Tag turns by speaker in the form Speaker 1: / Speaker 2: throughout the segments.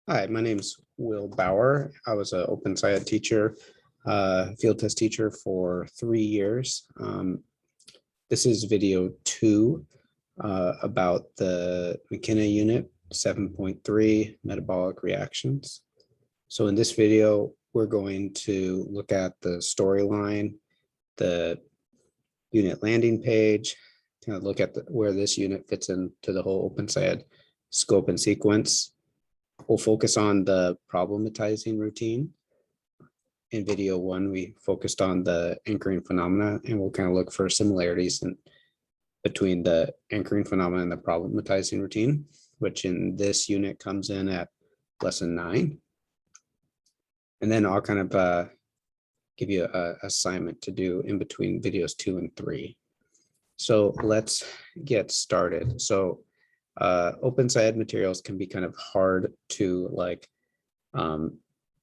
Speaker 1: Hi, my name's Will Bauer. I was an OpenSciEd teacher, field test teacher for 3 years. This is video 2 about the McKenna unit 7.3 metabolic reactions. So in this video, we're going to look at the storyline, the unit landing page, kind of look at where this unit fits into the whole OpenSciEd scope and sequence. We'll focus on the problematizing routine. In video 1, we focused on the anchoring phenomena, and we'll kind of look for similarities between the anchoring phenomena and the problematizing routine, which in this unit comes in at lesson 9. And then I'll kind of give you an assignment to do in between videos 2 and 3. So let's get started. So OpenSciEd materials can be kind of hard to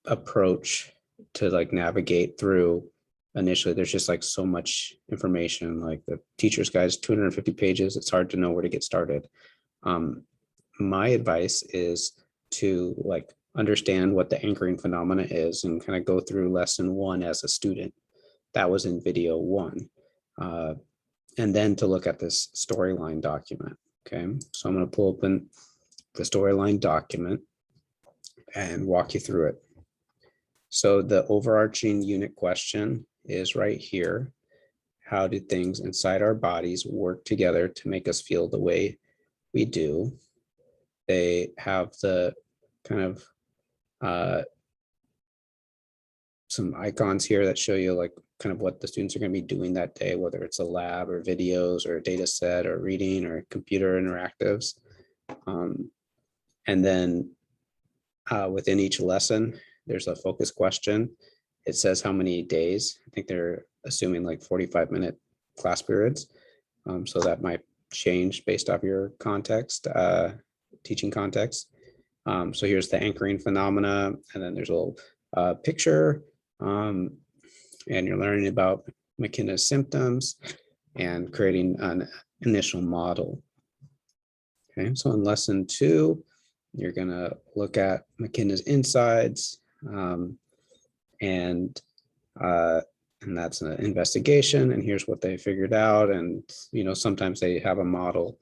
Speaker 1: approach to navigate through initially. There's just so much information, like the teacher's guide is 250 pages. It's hard to know where to get started. My advice is to understand what the anchoring phenomena is and kind of go through lesson 1 as a student. That was in video 1. And then to look at this storyline document. Okay, so I'm going to pull open the storyline document and walk you through it. So the overarching unit question is right here. How do things inside our bodies work together to make us feel the way we do? They have the kind of some icons here that show you kind of what the students are going to be doing that day, whether it's a lab or videos or a data set or reading or computer interactives. And then within each lesson, there's a focus question. It says how many days. I think they're assuming 45-minute class periods. So that might change based off your context, teaching context. So here's the anchoring phenomena, and then there's a little picture. And you're learning about McKenna's symptoms and creating an initial model. Okay, so in lesson 2, you're going to look at McKenna's insides, and that's an investigation. And here's what they figured out. And sometimes they have a model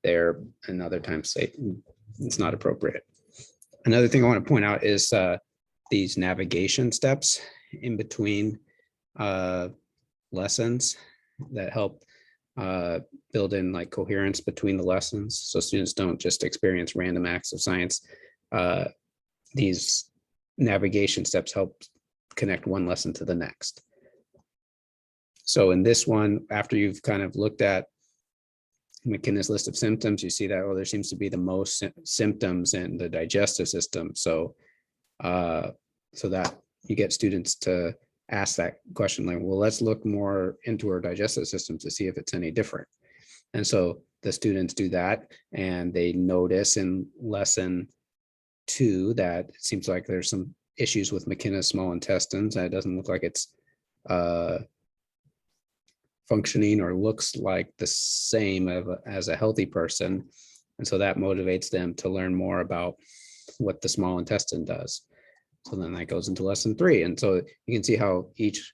Speaker 1: there, and other times it's not appropriate. Another thing I want to point out is these navigation steps in between lessons that help build in coherence between the lessons, so students don't just experience random acts of science. These navigation steps help connect one lesson to the next. So in this one, after you've kind of looked at McKenna's list of symptoms, you see that, there seems to be the most symptoms in the digestive system. So so that you get students to ask that question, well, let's look more into our digestive system to see if it's any different. And so the students do that, and they notice in lesson 2 that it seems like there's some issues with McKenna's small intestines, and it doesn't look like it's functioning or looks like the same as a healthy person. And so that motivates them to learn more about what the small intestine does. So then that goes into lesson 3. And so you can see how each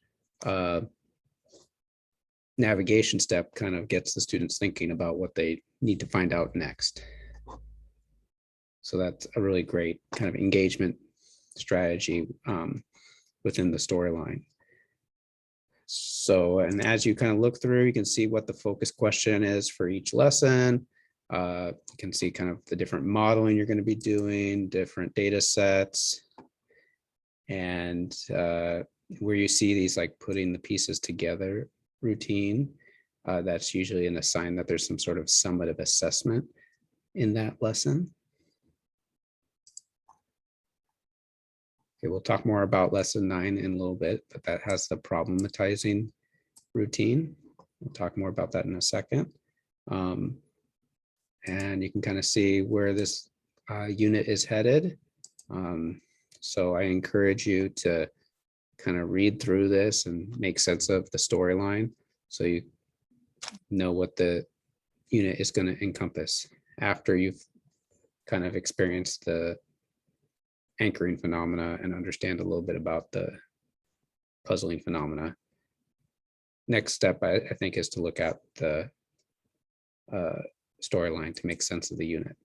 Speaker 1: navigation step kind of gets the students thinking about what they need to find out next. So that's a really great kind of engagement strategy within the storyline. So, and as you kind of look through, you can see what the focus question is for each lesson. You can see kind of the different modeling you're going to be doing, different data sets, and where you see these putting the pieces together routine. That's usually a sign that there's some sort of summative assessment in that lesson. Okay, we'll talk more about lesson 9 in a little bit, but that has the problematizing routine. We'll talk more about that in a second. And you can kind of see where this unit is headed. So I encourage you to kind of read through this and make sense of the storyline, so you know what the unit is going to encompass after you've kind of experienced the anchoring phenomena and understand a little bit about the puzzling phenomena. Next step, I think, is to look at the storyline to make sense of the unit.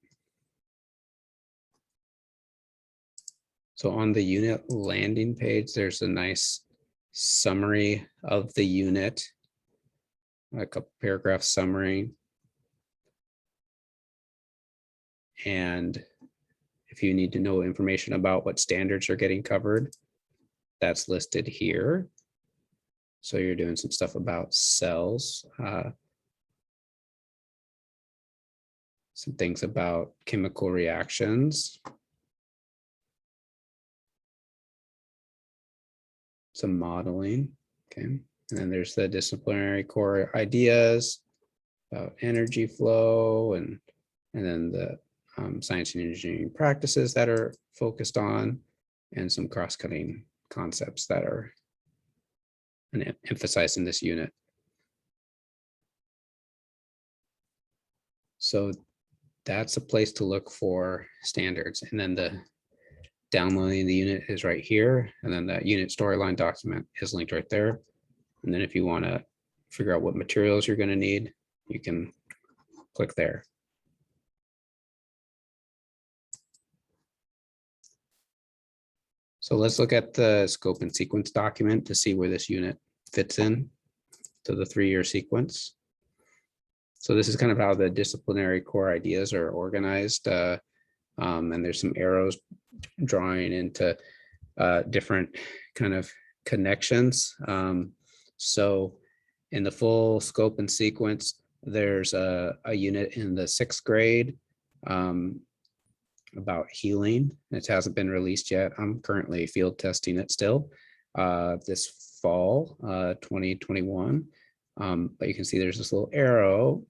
Speaker 1: So on the unit landing page, there's a nice summary of the unit, a couple paragraph summary. And if you need to know information about what standards are getting covered, that's listed here. So you're doing some stuff about cells, some things about chemical reactions, some modeling, okay? And then there's the disciplinary core ideas about energy flow, and then the science and engineering practices that are focused on, and some cross-cutting concepts that are emphasized in this unit. So that's a place to look for standards. And then the downloading the unit is right here. And then that unit storyline document is linked right there. And then if you want to figure out what materials you're going to need, you can click there. So let's look at the scope and sequence document to see where this unit fits in to the 3-year sequence. So this is kind of how the disciplinary core ideas are organized. And there's some arrows drawing into different kind of connections. So in the full scope and sequence, there's a unit in the 6th grade about healing. It hasn't been released yet. I'm currently field testing it still this fall, 2021. But you can see there's this little arrow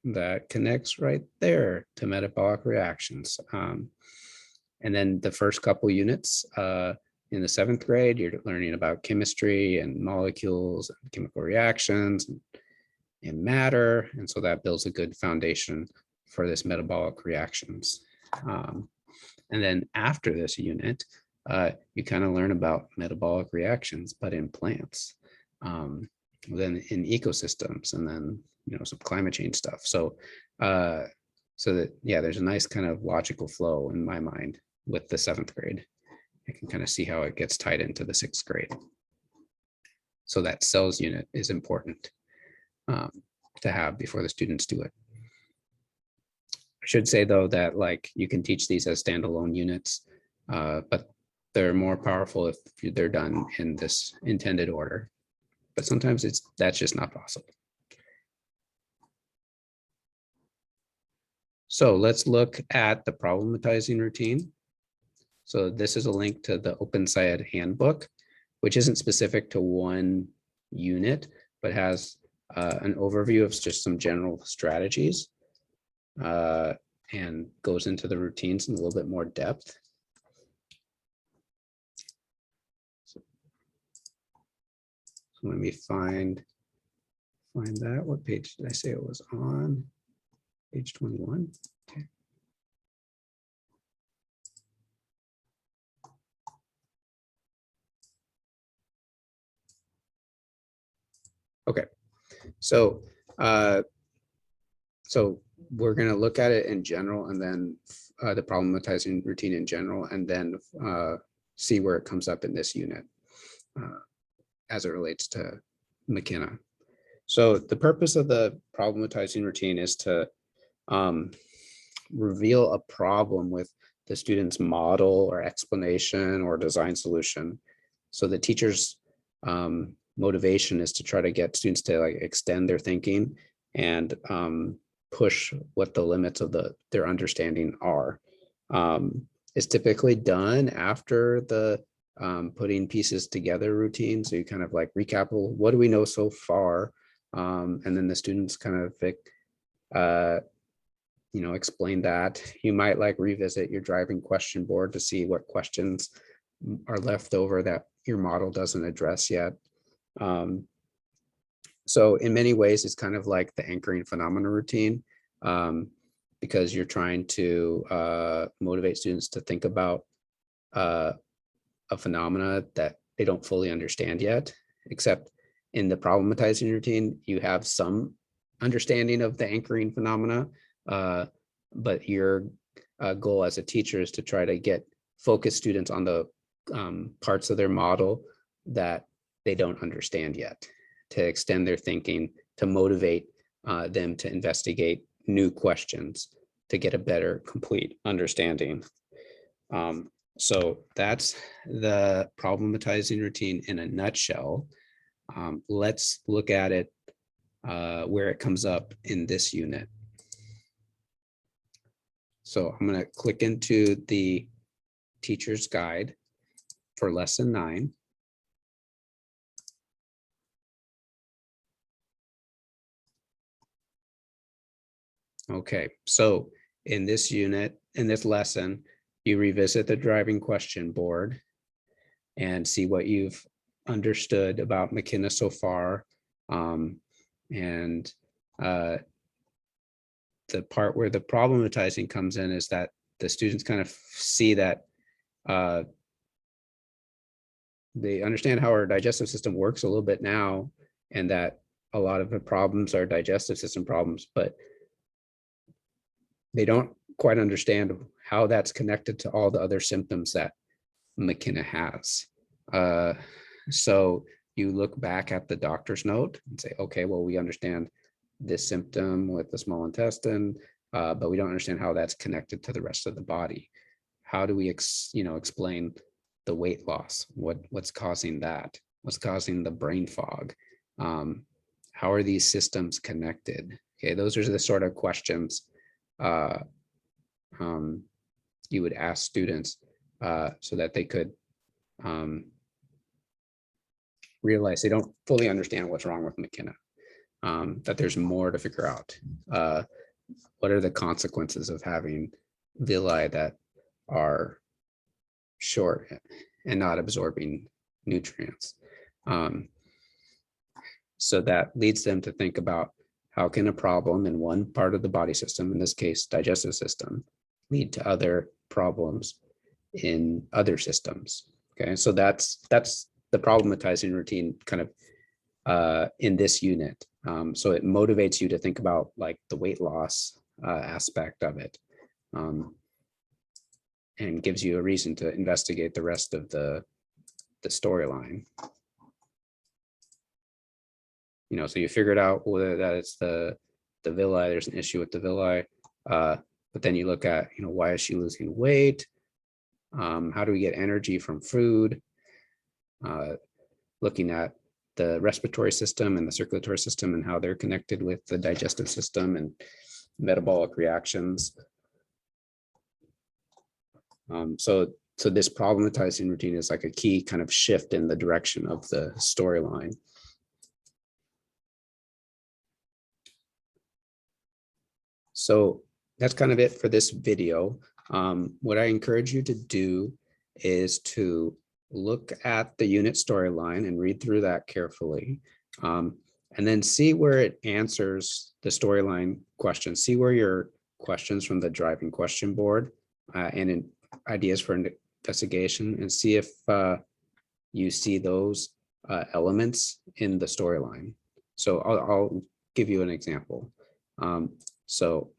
Speaker 1: that connects right there to metabolic reactions. And then the first couple units in the 7th grade, you're learning about chemistry and molecules and chemical reactions and matter. And so that builds a good foundation for this metabolic reactions. And then after this unit, you kind of learn about metabolic reactions, but in plants, then in ecosystems, and then some climate change stuff. So that, yeah, there's a nice kind of logical flow in my mind with the 7th grade. I can kind of see how it gets tied into the 6th grade. So that cells unit is important to have before the students do it. I should say though that you can teach these as standalone units, but they're more powerful if they're done in this intended order. But sometimes that's just not possible. So let's look at the problematizing routine. So this is a link to the OpenSciEd handbook, which isn't specific to one unit, but has an overview of just some general strategies and goes into the routines in a little bit more depth. So let me find that. What page did I say it was on? Page 21. Okay. Okay. So we're going to look at it in general, and then the problematizing routine in general, and then see where it comes up in this unit as it relates to McKenna. So the purpose of the problematizing routine is to reveal a problem with the student's model or explanation or design solution. So the teacher's motivation is to try to get students to extend their thinking and push what the limits of their understanding are. It's typically done after the putting pieces together routine. So you kind of recap, what do we know so far? And then the students kind of explain that. You might revisit your driving question board to see what questions are left over that your model doesn't address yet. So in many ways, it's kind of like the anchoring phenomena routine, because you're trying to motivate students to think about a phenomena that they don't fully understand yet, except in the problematizing routine, you have some understanding of the anchoring phenomena, but your goal as a teacher is to try to get focused students on the parts of their model that they don't understand yet, to extend their thinking, to motivate them to investigate new questions, to get a better, complete understanding. So that's the problematizing routine in a nutshell. Let's look at it where it comes up in this unit. So I'm going to click into the teacher's guide for lesson 9. Okay, so in this unit, in this lesson, you revisit the driving question board and see what you've understood about McKenna so far. And the part where the problematizing comes in is that the students kind of see that they understand how our digestive system works a little bit now, and that a lot of the problems are digestive system problems, but they don't quite understand how that's connected to all the other symptoms that McKenna has. So you look back at the doctor's note and say, okay, well, we understand this symptom with the small intestine, but we don't understand how that's connected to the rest of the body. How do we explain the weight loss? What's causing that? What's causing the brain fog? How are these systems connected? Okay, those are the sort of questions you would ask students so that they could realize they don't fully understand what's wrong with McKenna, that there's more to figure out. What are the consequences of having villi that are short and not absorbing nutrients? So that leads them to think about how can a problem in one part of the body system, in this case, digestive system, lead to other problems in other systems. Okay, so that's the problematizing routine kind of in this unit. So it motivates you to think about like the weight loss aspect of it, and gives you a reason to investigate the rest of the storyline. So you figured out whether that it's the villi, there's an issue with the villi, but then you look at, why is she losing weight? How do we get energy from food? Looking at the respiratory system and the circulatory system and how they're connected with the digestive system and metabolic reactions. So this problematizing routine is like a key kind of shift in the direction of the storyline. So that's kind of it for this video. What I encourage you to do is to look at the unit storyline and read through that carefully, and then see where it answers the storyline questions. See where your questions from the driving question board and ideas for investigation, and see if you see those elements in the storyline. So I'll give you an example. So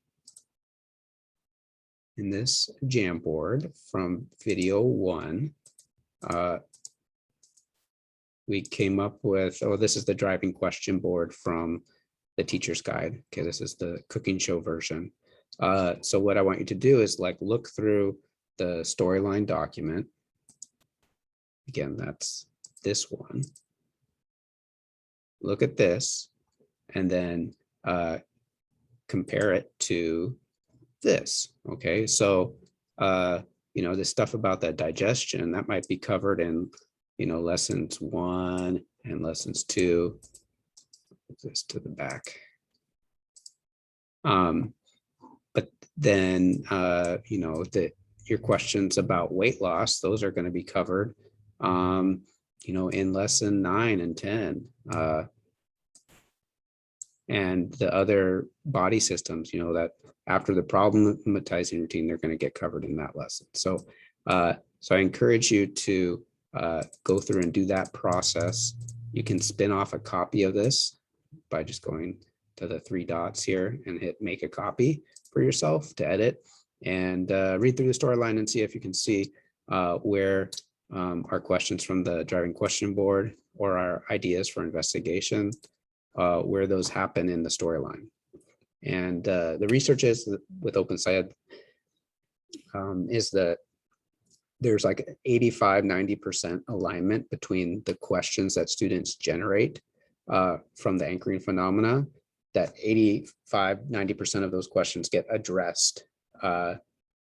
Speaker 1: in this Jamboard from video 1, we came up with, this is the driving question board from the teacher's guide. Okay, this is the cooking show version. So what I want you to do is look through the storyline document. Again, that's this one. Look at this, and then compare it to this. Okay, so this stuff about that digestion, that might be covered in lessons 1 and lessons 2. Put this to the back. But then your questions about weight loss, those are going to be covered in lesson 9 and 10. And the other body systems, that after the problematizing routine, they're going to get covered in that lesson. So So I encourage you to go through and do that process. You can spin off a copy of this by just going to the three dots here and hit make a copy for yourself to edit, and read through the storyline and see if you can see where our questions from the driving question board or our ideas for investigation, where those happen in the storyline. And the research is with OpenSciEd is that there's like 85–90% alignment between the questions that students generate from the anchoring phenomena, that 85–90% of those questions get addressed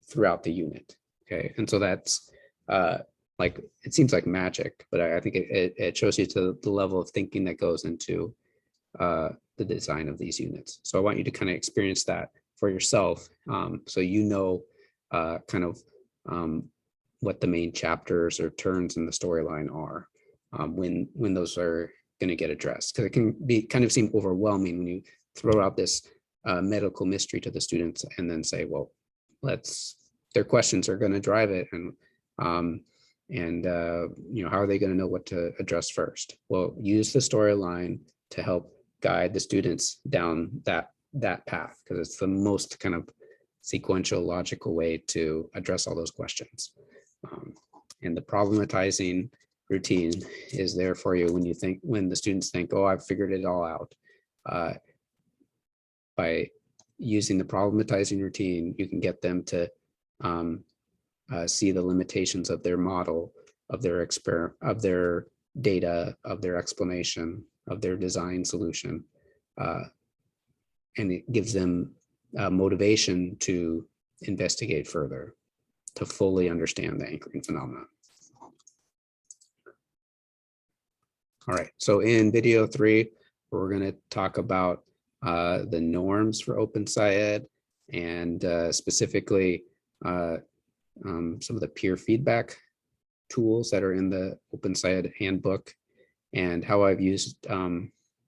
Speaker 1: throughout the unit. Okay, and so that's like, it seems like magic, but I think it shows you to the level of thinking that goes into the design of these units. So I want you to kind of experience that for yourself, so you know kind of what the main chapters or turns in the storyline are when those are going to get addressed, because it can be kind of seem overwhelming when you throw out this medical mystery to the students and then say, well, their questions are going to drive it, and you know, how are they going to know what to address first? Well, use the storyline to help guide the students down that path, because it's the most kind of sequential, logical way to address all those questions. And the problematizing routine is there for you when the students think, oh, I've figured it all out. By using the problematizing routine, you can get them to see the limitations of their model, of their data, of their explanation, of their design solution, and it gives them motivation to investigate further, to fully understand the anchoring phenomenon. All right, so in video 3, we're going to talk about the norms for OpenSciEd, and specifically some of the peer feedback tools that are in the OpenSciEd handbook, and how I've used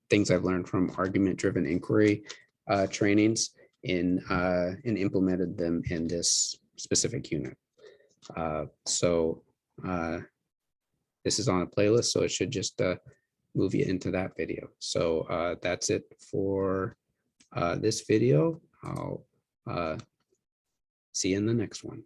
Speaker 1: things I've learned from argument-driven inquiry trainings and implemented them in this specific unit. This is on a playlist, so it should just move you into that video. So that's it for this video. I'll see you in the next one.